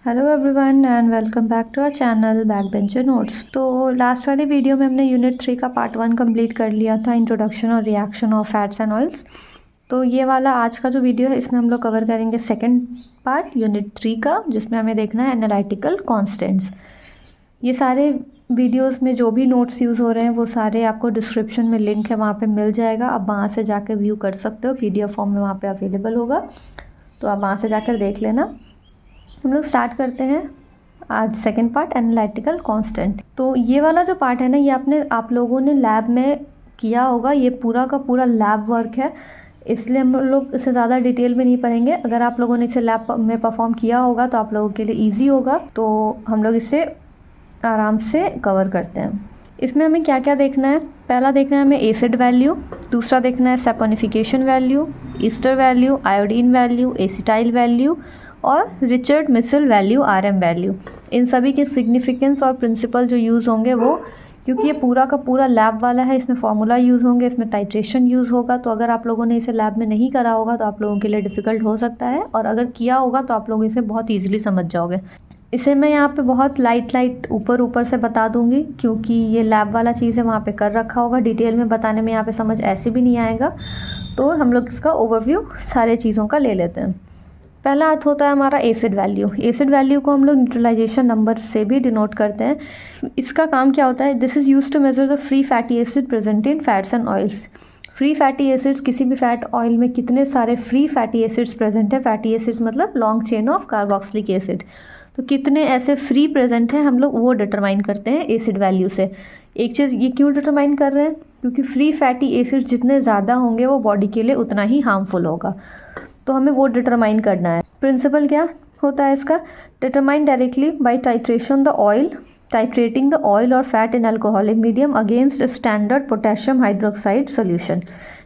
Hello everyone and welcome back to our channel backbencher notes. तो last वाली video में हमने यूनिट 3 का पार्ट 1 कंप्लीट कर लिया था, इंट्रोडक्शन और reaction of fats and oils. तो ये वाला आज का जो वीडियो है इसमें हम लोग कवर करेंगे सेकंड पार्ट यूनिट 3 का, जिसमें हमें देखना है एनालिटिकल कॉन्स्टेंट्स। ये सारे वीडियोस में जो भी नोट्स यूज़ हो रहे हैं वो सारे आपको डिस्क्रिप्शन में लिंक है, वहाँ पे मिल जाएगा। आप वहाँ से जाकर व्यू कर सकते हो, PDF फॉर्म में वहाँ पे अवेलेबल होगा, तो आप वहाँ से जाकर देख लेना। हम लोग स्टार्ट करते हैं आज सेकंड पार्ट एनालिटिकल कांस्टेंट। तो ये वाला जो पार्ट है ना, ये आप लोगों ने लैब में किया होगा। ये पूरा का पूरा लैब वर्क है, इसलिए हम लोग इसे ज़्यादा डिटेल में नहीं पढ़ेंगे। अगर आप लोगों ने इसे लैब में परफॉर्म किया होगा तो आप लोगों के लिए ईजी होगा, तो हम लोग इसे आराम से कवर करते हैं। इसमें हमें क्या क्या देखना है? पहला देखना है हमें एसिड वैल्यू, दूसरा देखना है saponification value, Easter value, iodine value, acetyl value और रिचर्ड मिसल वैल्यू, RM वैल्यू। इन सभी के सिग्निफिकेंस और प्रिंसिपल जो यूज़ होंगे वो, क्योंकि ये पूरा का पूरा लैब वाला है, इसमें फार्मूला यूज़ होंगे, इसमें टाइट्रेशन यूज़ होगा। तो अगर आप लोगों ने इसे लैब में नहीं करा होगा तो आप लोगों के लिए डिफ़िकल्ट हो सकता है, और अगर किया होगा तो आप लोग इसे बहुत ईजिली समझ जाओगे। इसे मैं यहाँ पे बहुत लाइट ऊपर से बता दूँगी, क्योंकि ये लैब वाला चीज़ है, वहाँ पे कर रखा होगा। डिटेल में बताने में यहाँ पे समझ ऐसे भी नहीं आएगा, तो हम लोग इसका ओवरव्यू सारे चीज़ों का ले लेते हैं। पहला अर्थ होता है हमारा एसिड वैल्यू। एसिड वैल्यू को हम लोग न्यूट्रलाइजेशन नंबर से भी डिनोट करते हैं। इसका काम क्या होता है? This is used to measure the free fatty acid present in fats and oils. Free fatty acids, किसी भी फैट ऑयल में कितने सारे फ्री फैटी एसिड्स प्रेजेंट है। फैटी एसिड्स मतलब long chain of carboxylic acid, तो कितने ऐसे फ्री प्रेजेंट हैं हम लोग वो डिटरमाइन करते हैं एसिड वैल्यू से। एक चीज़ ये क्यों डिटरमाइन कर रहे हैं? क्योंकि फ्री फैटी एसिड्स जितने ज़्यादा होंगे वो बॉडी के लिए उतना ही हार्मफुल होगा, तो हमें वो डिटरमाइन करना है। प्रिंसिपल क्या होता है इसका? Determine directly by titration the oil, titrating the oil और fat in alcoholic medium against standard potassium hydroxide solution.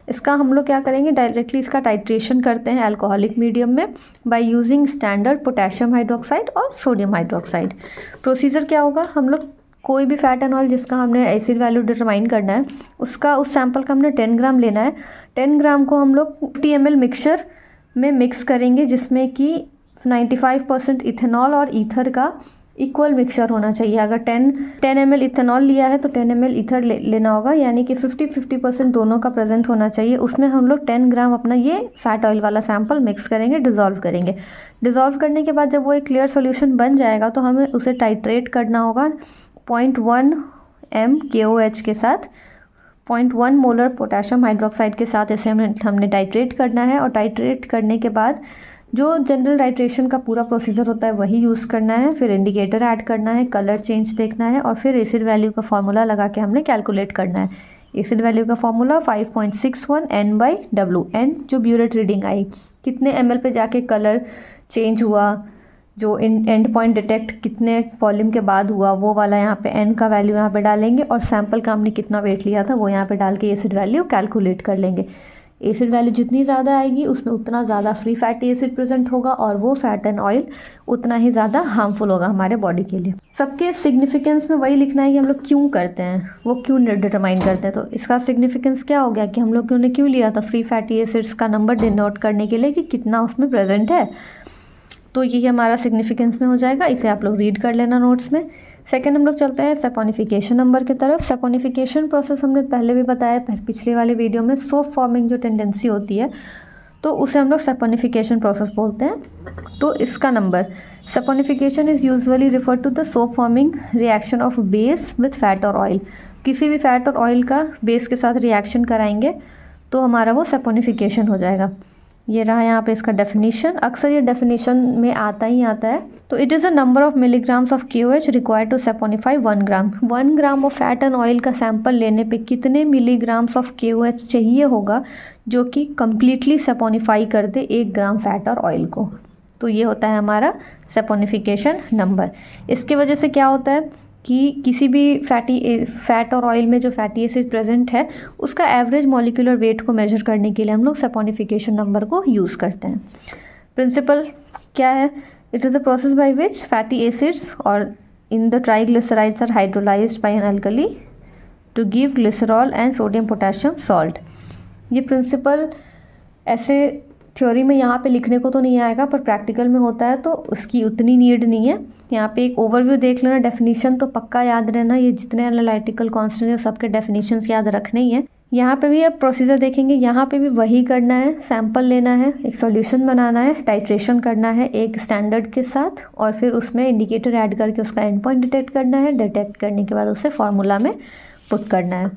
इसका हम लोग क्या करेंगे? डायरेक्टली इसका टाइट्रेशन करते हैं अल्कोहलिक मीडियम में by using standard potassium hydroxide और सोडियम हाइड्रोक्साइड। प्रोसीजर क्या होगा? हम लोग कोई भी फैट एंड ऑयल जिसका हमने एसिड वैल्यू डिटरमाइन करना है, उसका उस सैंपल का हमने 10 ग्राम लेना है। 10 ग्राम को हम लोग 50 ml मिक्सचर में मिक्स करेंगे, जिसमें कि 95% इथेनॉल और ईथर का इक्वल मिक्सचर होना चाहिए। अगर 10 ml इथेनॉल लिया है तो 10 ml ईथर लेना होगा, यानी कि 50-50% दोनों का प्रेजेंट होना चाहिए। उसमें हम लोग 10 ग्राम अपना ये फैट ऑयल वाला सैंपल मिक्स करेंगे, डिज़ोल्व करेंगे। डिज़ोल्व करने के बाद जब वो एक क्लियर सोल्यूशन बन जाएगा तो हमें उसे टाइट्रेट करना होगा 0.1 m KOH के साथ, 0.1 मोलर पोटेशियम हाइड्रोक्साइड के साथ इसे हमने टाइट्रेट करना है। और टाइट्रेट करने के बाद जो जनरल टाइट्रेशन का पूरा प्रोसीजर होता है वही यूज़ करना है। फिर इंडिकेटर ऐड करना है, कलर चेंज देखना है, और फिर एसिड वैल्यू का फार्मूला लगा के हमने कैलकुलेट करना है। एसिड वैल्यू का फार्मूला 5.61 N/W। N जो ब्यूरेट रीडिंग आई, कितने ml पे जाके कलर चेंज हुआ, जो एंड पॉइंट डिटेक्ट कितने वॉल्यूम के बाद हुआ, वो वाला यहाँ पे N का वैल्यू यहाँ पे डालेंगे, और सैंपल का हमने कितना वेट लिया था वो यहाँ पे डाल के एसिड वैल्यू कैलकुलेट कर लेंगे। एसिड वैल्यू जितनी ज़्यादा आएगी उसमें उतना ज़्यादा फ्री फैटी एसिड प्रेजेंट होगा, और वो फैट एंड ऑयल उतना ही ज़्यादा हार्मफुल होगा हमारे बॉडी के लिए। सबके सिग्निफिकेंस में वही लिखना है कि हम लोग क्यों करते हैं, वो क्यों डिटरमाइन करते हैं। तो इसका सिग्निफिकेंस क्या हो गया कि हम लोग ने क्यों लिया था फ्री फैटी एसिड्स का नंबर डिनोट करने के लिए कि कितना उसमें प्रेजेंट है। तो ये हमारा सिग्निफिकेंस में हो जाएगा, इसे आप लोग रीड कर लेना नोट्स में। सेकंड हम लोग चलते हैं सैपोनिफिकेशन नंबर की तरफ। सैपोनिफिकेशन प्रोसेस हमने पहले भी बताया पिछले वाले वीडियो में। सोप फॉर्मिंग जो टेंडेंसी होती है तो उसे हम लोग सैपोनिफिकेशन प्रोसेस बोलते हैं। तो इसका number, saponification is usually refer to the soap forming reaction of base with fat और ऑयल। किसी भी फैट और ऑयल का बेस के साथ रिएक्शन कराएंगे तो हमारा वो सैपोनिफिकेशन हो जाएगा। ये रहा यहाँ पे इसका डेफिनेशन। अक्सर ये डेफिनेशन में आता ही आता है। तो it is a number of milligrams of KOH required to saponify 1 gram. 1 gram of fat and oil का सैंपल लेने पे कितने मिलीग्राम्स ऑफ KOH चाहिए होगा जो कि कम्प्लीटली सैपोनिफाई कर दे 1 ग्राम फैट और ऑयल को। तो ये होता है हमारा सैपोनिफिकेशन नंबर। इसकी वजह से क्या होता है कि किसी भी फैट और ऑयल में जो फैटी एसिड प्रेजेंट है उसका एवरेज मॉलिक्यूलर वेट को मेजर करने के लिए हम लोग सैपोनिफिकेशन नंबर को यूज़ करते हैं। प्रिंसिपल क्या है? It is a process by which fatty acids और in the triglycerides are hydrolysed by an alkali to give glycerol and sodium potassium salt. ये प्रिंसिपल ऐसे थ्योरी में यहाँ पे लिखने को तो नहीं आएगा, पर प्रैक्टिकल में होता है तो उसकी उतनी नीड नहीं है। यहाँ पे एक ओवरव्यू देख लेना, डेफिनेशन तो पक्का याद रहना, ये जितने एनालिटिकल कांस्टेंट है सबके डेफिनेशंस याद रखने ही है। यहाँ पे भी अब प्रोसीजर देखेंगे, यहाँ पे भी वही करना है, सैंपल लेना है, एक सॉल्यूशन बनाना है, टाइट्रेशन करना है एक स्टैंडर्ड के साथ, और फिर उसमें इंडिकेटर ऐड करके उसका एंड पॉइंट डिटेक्ट करना है। डिटेक्ट करने के बाद उसे फार्मूला में पुट करना है।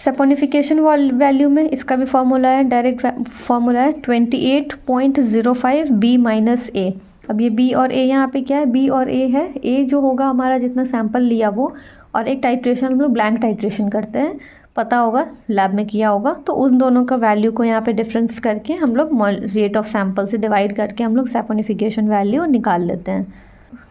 सपोनिफिकेशन वैल्यू में इसका भी फार्मूला है, डायरेक्ट फार्मूला है 28.05 B माइनस ए। अब ये B और A यहाँ पे क्या है, B और A है। A जो होगा हमारा जितना सैंपल लिया वो, और एक टाइट्रेशन हम लोग ब्लैंक टाइट्रेशन करते हैं, पता होगा लैब में किया होगा, तो उन दोनों का वैल्यू को यहाँ पे डिफरेंस करके हम लोग रेट ऑफ सैंपल से डिवाइड करके हम लोग सपोनिफिकेशन वैल्यू निकाल लेते हैं।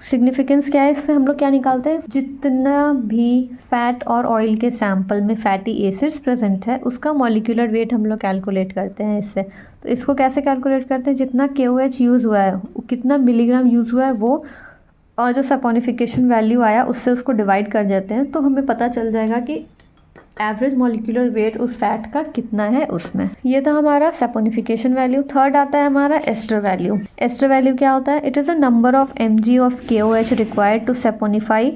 सिग्निफिकेंस क्या है इससे, हम लोग क्या निकालते हैं, जितना भी फैट और ऑयल के सैंपल में फैटी एसिड्स प्रेजेंट है उसका मॉलिक्यूलर वेट हम लोग कैलकुलेट करते हैं इससे। तो इसको कैसे कैलकुलेट करते हैं, जितना KOH यूज़ हुआ है, कितना मिलीग्राम यूज़ हुआ है वो, और जो सपोनिफिकेशन वैल्यू आया उससे उसको डिवाइड कर देते हैं, तो हमें पता चल जाएगा कि एवरेज मॉलिक्यूलर वेट उस फैट का कितना है उसमें। ये था हमारा सपोनिफिकेशन वैल्यू। थर्ड आता है हमारा एस्टर वैल्यू। एस्टर वैल्यू क्या होता है, it is a number of mg of KOH required to saponify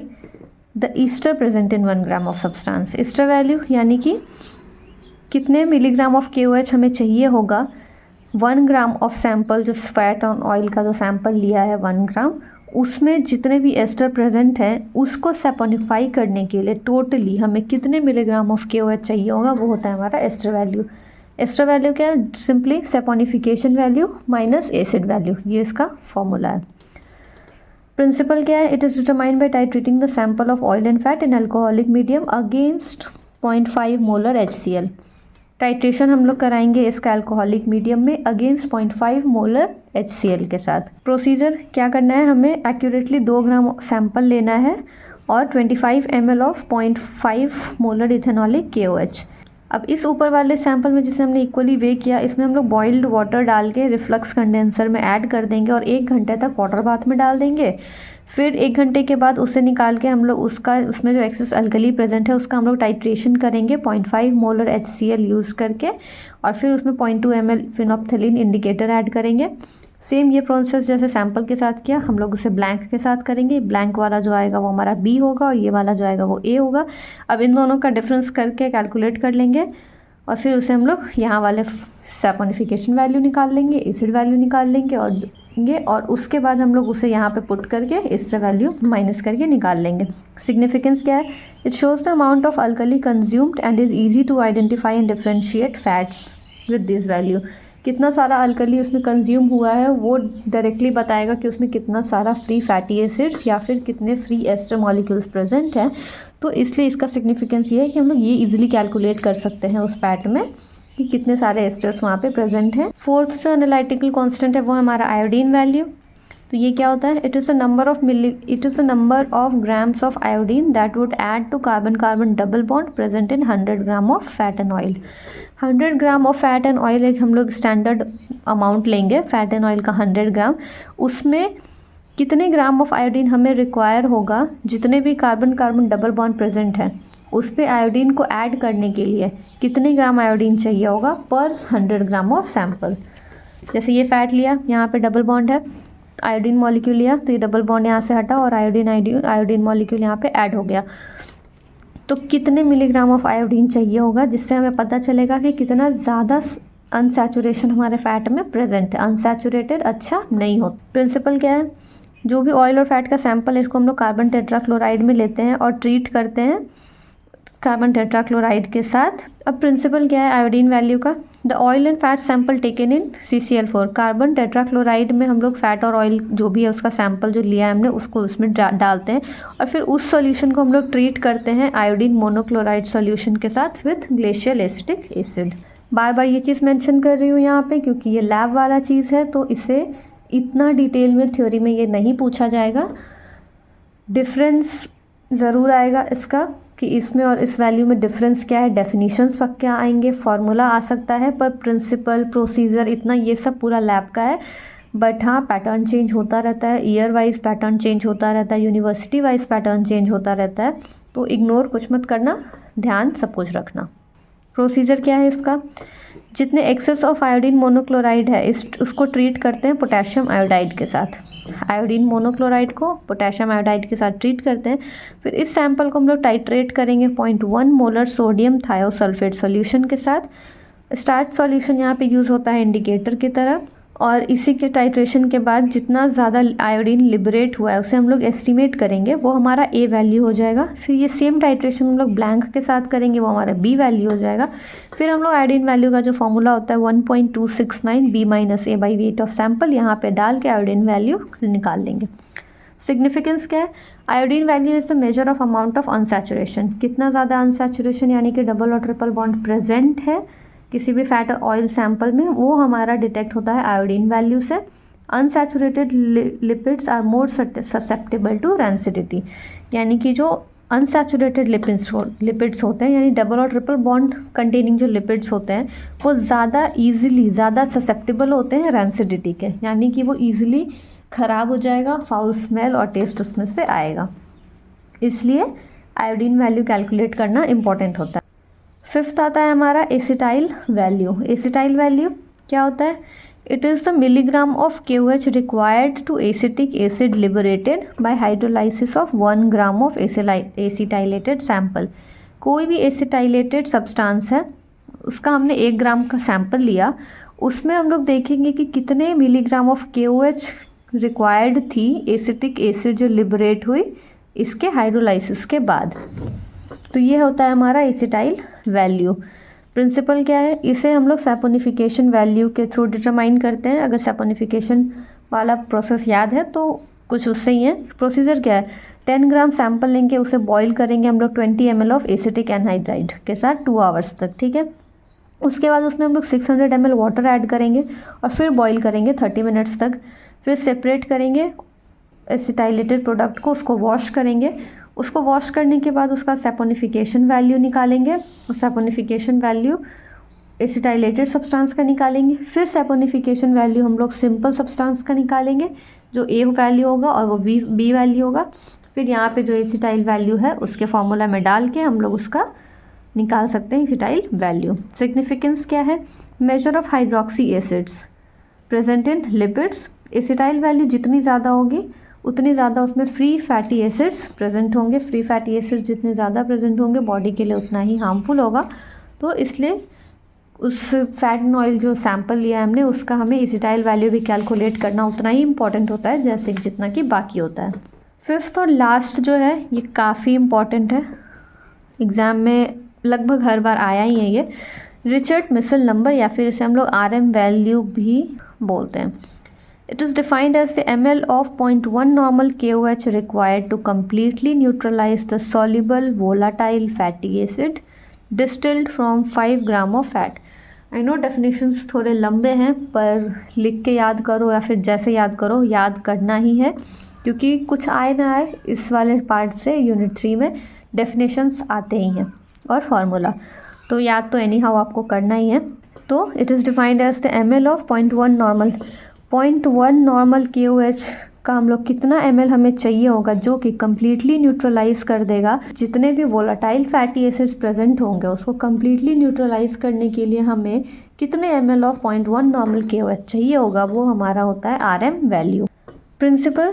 the ester present in 1 gram of substance. Ester value यानी कि कितने मिलीग्राम ऑफ KOH हमें चाहिए होगा 1 ग्राम ऑफ सैंपल, जो फैट और ऑयल का जो सैंपल लिया है 1 ग्राम, उसमें जितने भी एस्टर प्रेजेंट हैं उसको सपोनिफाई करने के लिए टोटली हमें कितने मिलीग्राम ऑफ KOH चाहिए होगा, वो होता है हमारा एस्टर वैल्यू। एस्टर वैल्यू क्या है, simply saponification value minus acid value, ये इसका फॉर्मूला है। प्रिंसिपल क्या है, it is determined by titrating the sample of oil and fat in alcoholic medium against 0.5 molar HCl। Titration हम लोग कराएंगे इसका अल्कोहलिक मीडियम में अगेंस्ट 0.5 मोलर HCl के साथ। प्रोसीजर क्या करना है, हमें एक्यूरेटली 2 ग्राम सैंपल लेना है और 25 ml of 0.5 molar ethanolic KOH। अब इस ऊपर वाले सैंपल में जिसे हमने इक्वली वे किया, इसमें हम लोग बॉइल्ड वाटर डाल के रिफ्लक्स कंडेंसर में ऐड कर देंगे और 1 घंटे तक वाटर बाथ में डाल देंगे। फिर 1 घंटे के बाद उसे निकाल के हम लोग उसमें जो एक्सेस अल्कली प्रेजेंट है उसका हम लोग टाइट्रेशन करेंगे 0.5 मोलर HCl यूज़ करके, और फिर उसमें 0.2 ml फिनोप्थलीन इंडिकेटर ऐड करेंगे। सेम ये प्रोसेस जैसे सैंपल के साथ किया, हम लोग उसे ब्लैंक के साथ करेंगे। ब्लैंक वाला जो आएगा वो हमारा B होगा और ये वाला जो आएगा वो A होगा। अब इन दोनों का डिफरेंस करके कैलकुलेट कर लेंगे और फिर उसे हम लोग यहाँ वाले सपोनिफिकेशन वैल्यू निकाल लेंगे, एसिड वैल्यू निकाल लेंगे और उसके बाद हम लोग उसे यहाँ पे पुट करके एस्टर वैल्यू माइनस करके निकाल लेंगे। सिग्निफिकेंस क्या है, it shows the amount of alkali consumed and is easy to identify and differentiate fats with this value. कितना सारा अल्कली उसमें कंज्यूम हुआ है वो डायरेक्टली बताएगा कि उसमें कितना सारा फ्री फैटी एसिड्स या फिर कितने फ्री एस्टर मॉलिक्यूल्स प्रेजेंट हैं। तो इसलिए इसका सिग्निफिकेंस ये है कि हम लोग ये इजीली कैलकुलेट कर सकते हैं उस फैट में कि कितने सारे एस्टर्स वहाँ पे प्रेजेंट हैं। फोर्थ जो एनालिटिकल कांस्टेंट है वो हमारा आयोडीन वैल्यू। तो ये क्या होता है, it is a number of grams of iodine that would add to carbon carbon double bond present in 100 gram of fat and oil. 100 gram of fat and oil एक हम लोग स्टैंडर्ड अमाउंट लेंगे, fat and oil का 100 gram, उसमें कितने gram of iodine हमें require होगा, जितने भी carbon carbon double bond present है उस पर आयोडीन को ऐड करने के लिए कितने ग्राम आयोडीन चाहिए होगा पर 100 ग्राम ऑफ सैंपल। जैसे ये फैट लिया, यहाँ पे डबल बॉन्ड है, आयोडीन मॉलिक्यूल लिया तो ये डबल बॉन्ड यहाँ से हटा और आयोडीन मॉलिक्यूल यहाँ पे ऐड हो गया। तो कितने मिलीग्राम ऑफ आयोडीन चाहिए होगा, जिससे हमें पता चलेगा कि कितना ज़्यादा अनसैचुरेशन हमारे फैट में प्रेजेंट है। अनसैचुरेटेड अच्छा नहीं होता। प्रिंसिपल क्या है, जो भी ऑयल और फैट का सैंपल है इसको हम लोग कार्बन टेट्राक्लोराइड में लेते हैं और ट्रीट करते हैं कार्बन टेट्राक्लोराइड के साथ। अब प्रिंसिपल क्या है आयोडीन वैल्यू का, the oil and fat sample taken in CCl4। Carbon tetrachloride में हम लोग फैट और ऑयल जो भी है उसका सैंपल जो लिया है हमने उसको उसमें डालते हैं और फिर उस सॉल्यूशन को हम लोग ट्रीट करते हैं आयोडीन मोनोक्लोराइड सॉल्यूशन के साथ विथ ग्लेशियल एसिटिक एसिड। बार बार ये चीज़ मेंशन कर रही हूँ यहाँ पे क्योंकि ये लैब वाला चीज़ है, तो इसे इतना डिटेल में थ्योरी में ये नहीं पूछा जाएगा। डिफरेंस ज़रूर आएगा इसका कि इसमें और इस वैल्यू में डिफरेंस क्या है, डेफिनेशंस पक्के आएंगे, फार्मूला आ सकता है, पर प्रिंसिपल प्रोसीजर इतना ये सब पूरा लैब का है। बट हाँ, पैटर्न चेंज होता रहता है, ईयर वाइज पैटर्न चेंज होता रहता है, यूनिवर्सिटी वाइज पैटर्न चेंज होता रहता है, तो इग्नोर कुछ मत करना, ध्यान सब कुछ रखना। प्रोसीजर क्या है इसका, जितने एक्सेस ऑफ आयोडीन मोनोक्लोराइड है उसको ट्रीट करते हैं पोटेशियम आयोडाइड के साथ। आयोडीन मोनोक्लोराइड को पोटेशियम आयोडाइड के साथ ट्रीट करते हैं। फिर इस सैंपल को हम लोग टाइट्रेट करेंगे 0.1 मोलर सोडियम थायोसल्फेट सॉल्यूशन के साथ। स्टार्च सॉल्यूशन यहाँ पे यूज़ होता है इंडिकेटर की तरह। और इसी के टाइट्रेशन के बाद जितना ज़्यादा आयोडीन लिबरेट हुआ है उसे हम लोग एस्टिमेट करेंगे, वो हमारा ए वैल्यू हो जाएगा। फिर ये सेम टाइट्रेशन हम लोग ब्लैंक के साथ करेंगे, वो हमारा बी वैल्यू हो जाएगा। फिर हम लोग आयोडीन वैल्यू का जो फॉर्मूला होता है 1.269 b minus a by weight of sample यहाँ पे डाल के आयोडीन वैल्यू निकाल लेंगे। सिग्निफिकेंस क्या है, iodine value is the measure of amount of unsaturation, कितना ज़्यादा अनसैचुरेशन यानी कि डबल और ट्रिपल बॉन्ड प्रेजेंट है किसी भी फैट ऑयल सैंपल में, वो हमारा डिटेक्ट होता है आयोडीन वैल्यू से। Unsaturated lipids are more susceptible to rancidity, यानी कि जो अनसैचुरेटेड लिपिड्स होते हैं यानी डबल और ट्रिपल बॉन्ड कंटेनिंग जो लिपिड्स होते हैं वो ज़्यादा ससेप्टेबल होते हैं रैंसिडिटी के, यानी कि वो ईजिली ख़राब हो जाएगा, फाउल स्मेल और टेस्ट उसमें से आएगा। इसलिए आयोडीन वैल्यू कैलकुलेट करना इम्पॉर्टेंट होता है। फिफ्थ आता है हमारा एसिटाइल वैल्यू। एसिटाइल वैल्यू क्या होता है, it is the milligram of KOH required to acetic acid liberated by hydrolysis of 1 gram of acetylated sample. कोई भी एसिटाइलेटेड सब्सटेंस है उसका हमने 1 ग्राम का सैंपल लिया, उसमें हम लोग देखेंगे कि कितने मिलीग्राम ऑफ KOH रिक्वायर्ड थी एसिटिक एसिड जो लिबरेट हुई इसके हाइड्रोलाइसिस के बाद। तो ये होता है हमारा एसिटाइल वैल्यू। प्रिंसिपल क्या है, इसे हम लोग सैपोनिफिकेशन वैल्यू के थ्रू डिटरमाइन करते हैं। अगर सैपोनिफिकेशन वाला प्रोसेस याद है तो कुछ उससे ही है। प्रोसीजर क्या है, 10 ग्राम सैंपल लेंगे, उसे बॉईल करेंगे हम लोग 20 ml ऑफ एसिटिक एनहाइड्राइड के साथ 2 आवर्स तक, ठीक है। उसके बाद उसमें हम लोग 600 ml वाटर ऐड करेंगे और फिर बॉईल करेंगे 30 मिनट्स तक। फिर सेपरेट करेंगे एसिटाइलेटेड प्रोडक्ट को, उसको वॉश करेंगे। उसको वॉश करने के बाद उसका सैपोनिफिकेशन वैल्यू निकालेंगे और सैपोनिफिकेशन वैल्यू एसिटाइलेटेड सब्सटेंस का निकालेंगे। फिर सैपोनिफिकेशन वैल्यू हम लोग सिंपल सब्सटेंस का निकालेंगे जो ए वैल्यू होगा और वो बी वैल्यू होगा। फिर यहाँ पे जो एसिटाइल वैल्यू है उसके फॉर्मूला में डाल के हम लोग उसका निकाल सकते हैं एसिटाइल वैल्यू। सिग्निफिकेंस क्या है, measure of hydroxy acids present in lipids. Acetyl value जितनी ज़्यादा होगी उतनी ज़्यादा उसमें फ्री फैटी एसिड्स प्रेजेंट होंगे। फ्री फैटी एसिड्स जितने ज़्यादा प्रेजेंट होंगे बॉडी के लिए उतना ही हार्मफुल होगा। तो इसलिए उस फैट एंड ऑयल जो सैंपल लिया है हमने उसका हमें एसिटाइल वैल्यू भी कैलकुलेट करना उतना ही इंपॉर्टेंट होता है जैसे जितना कि बाकी होता है। फिफ्थ और लास्ट जो है ये काफ़ी इम्पॉर्टेंट है, एग्ज़ाम में लगभग हर बार आया ही है ये, रिचर्ड मिसल नंबर या फिर इसे हम लोग RM वैल्यू भी बोलते हैं। It is defined as the ml of 0.1 normal KOH required to completely neutralize the soluble volatile fatty acid distilled from 5 gram of fat. I know definitions थोड़े लंबे हैं पर लिख के याद करो या फिर जैसे याद करो, याद करना ही है क्योंकि कुछ आए ना आए इस वाले पार्ट से यूनिट 3 में डेफिनेशंस आते ही हैं और फार्मूला, तो याद तो एनी हाउ आपको करना ही है। तो it is defined as the ml of 0.1 normal. 0.1 normal KOH का हम लोग कितना ml हमें चाहिए होगा जो कि कम्प्लीटली न्यूट्रलाइज कर देगा जितने भी वोलाटाइल फैटी एसिड्स प्रेजेंट होंगे, उसको कम्प्लीटली न्यूट्रलाइज करने के लिए हमें कितने ml ऑफ 0.1 नॉर्मल KOH चाहिए होगा, वो हमारा होता है RM वैल्यू। प्रिंसिपल,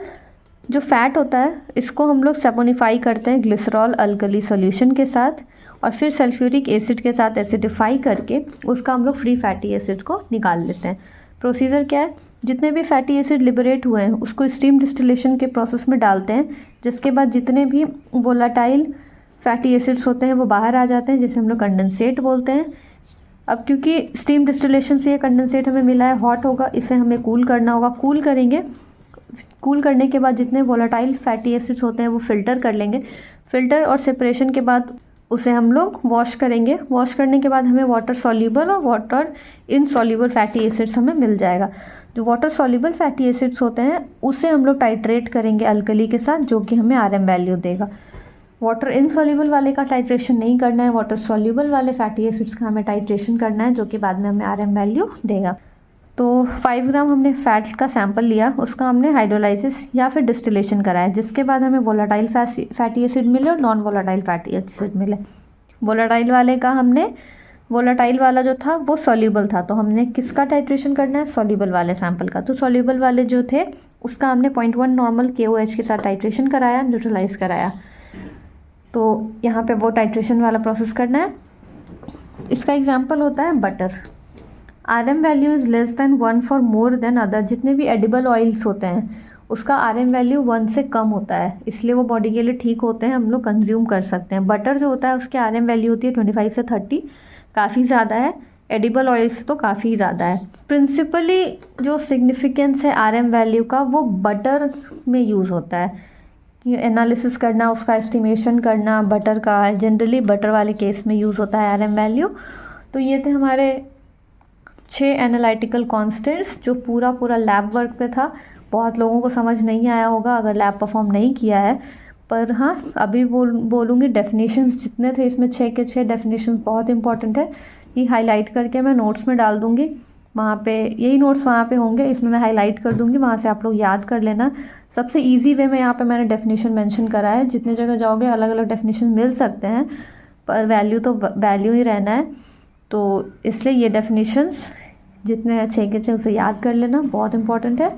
जो फैट होता है इसको हम लोग सैपोनिफाई करते हैं ग्लिसरॉल अल्कली सॉल्यूशन के साथ और फिर सल्फ्यूरिक एसिड के साथ एसिडिफाई करके उसका हम लोग फ्री फैटी एसिड को निकाल लेते हैं। प्रोसीजर क्या है, जितने भी फैटी एसिड लिबरेट हुए हैं उसको स्टीम डिस्टिलेशन के प्रोसेस में डालते हैं, जिसके बाद जितने भी वोलाटाइल फैटी एसिड्स होते हैं वो बाहर आ जाते हैं, जिसे हम लोग कंडेंसेट बोलते हैं। अब क्योंकि स्टीम डिस्टिलेशन से ये कंडेंसेट हमें मिला है, हॉट होगा, इसे हमें कूल करना होगा। कूल करेंगे, कूल करने के बाद जितने वोलाटाइल फैटी एसिड्स होते हैं वो फ़िल्टर कर लेंगे। फ़िल्टर और सेपरेशन के बाद उसे हम लोग वॉश करेंगे। वॉश करने के बाद हमें वाटर सॉल्यूबल और वाटर इनसॉल्यूबल फैटी एसिड्स हमें मिल जाएगा। जो वाटर सॉल्यूबल फैटी एसिड्स होते हैं उसे हम लोग टाइट्रेट करेंगे अल्कली के साथ, जो कि हमें RM वैल्यू देगा। वाटर इनसॉल्यूबल वाले का टाइट्रेशन नहीं करना है, वाटर सॉल्यूबल वाले फैटी एसिड्स का हमें टाइट्रेशन करना है, जो कि बाद में हमें RM वैल्यू देगा। तो 5 ग्राम हमने फैट का सैंपल लिया, उसका हमने हाइड्रोलाइसिस या फिर डिस्टिलेशन कराया, जिसके बाद हमें वोलाटाइल फैटी एसिड मिले और नॉन वोलाटाइल फैटी एसिड मिले। वोलाटाइल वाले का हमने वोलाटाइल वाला जो था वो सॉल्यूबल था, तो हमने किसका टाइट्रेशन करना है, सॉल्यूबल वाले सैंपल का। तो सॉल्यूबल वाले जो थे उसका हमने 0.1 नॉर्मल KOH के साथ टाइट्रेशन कराया, न्यूट्रलाइज कराया। तो यहाँ पे वो टाइट्रेशन वाला प्रोसेस करना है। इसका एग्जांपल होता है butter. RM value is less than 1 for more than other. जितने भी एडिबल ऑयल्स होते हैं उसका RM वैल्यू 1 से कम होता है, इसलिए वो बॉडी के लिए ठीक होते हैं, हम लोग कंज्यूम कर सकते हैं। बटर जो होता है उसकी RM वैल्यू होती है 25 से 30, काफ़ी ज़्यादा है। एडिबल ऑयल से तो काफ़ी ज़्यादा है। प्रिंसिपली जो सिग्निफिकेंस है RM वैल्यू का वो बटर में यूज़ होता है, कि एनालिसिस करना, उसका एस्टिमेशन करना बटर का, जनरली बटर वाले केस में यूज़ होता है RM वैल्यू। तो ये थे हमारे 6 एनालिटिकल कॉन्स्टेंट्स जो पूरा लैब वर्क पे था। बहुत लोगों को समझ नहीं आया होगा अगर लैब परफॉर्म नहीं किया है, पर हाँ अभी बोलूँगी डेफिनेशंस जितने थे इसमें 6 के 6 डेफिनेशंस बहुत इंपॉर्टेंट है। ये हाईलाइट करके मैं नोट्स में डाल दूँगी, वहाँ पे यही नोट्स वहाँ पे होंगे, इसमें मैं हाईलाइट कर दूँगी, वहाँ से आप लोग याद कर लेना। सबसे ईजी वे में यहाँ पे मैंने डेफिनेशन मेंशन करा है। जितने जगह जाओगे अलग अलग डेफिनेशन मिल सकते हैं, पर वैल्यू तो वैल्यू ही रहना है। तो इसलिए ये डेफिनेशंस जितने 6 के 6 उसे याद कर लेना, बहुत इंपॉर्टेंट है।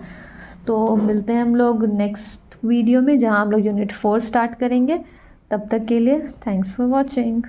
तो मिलते हैं हम लोग नेक्स्ट वीडियो में जहाँ हम लोग यूनिट 4 स्टार्ट करेंगे। तब तक के लिए थैंक्स फॉर वॉचिंग।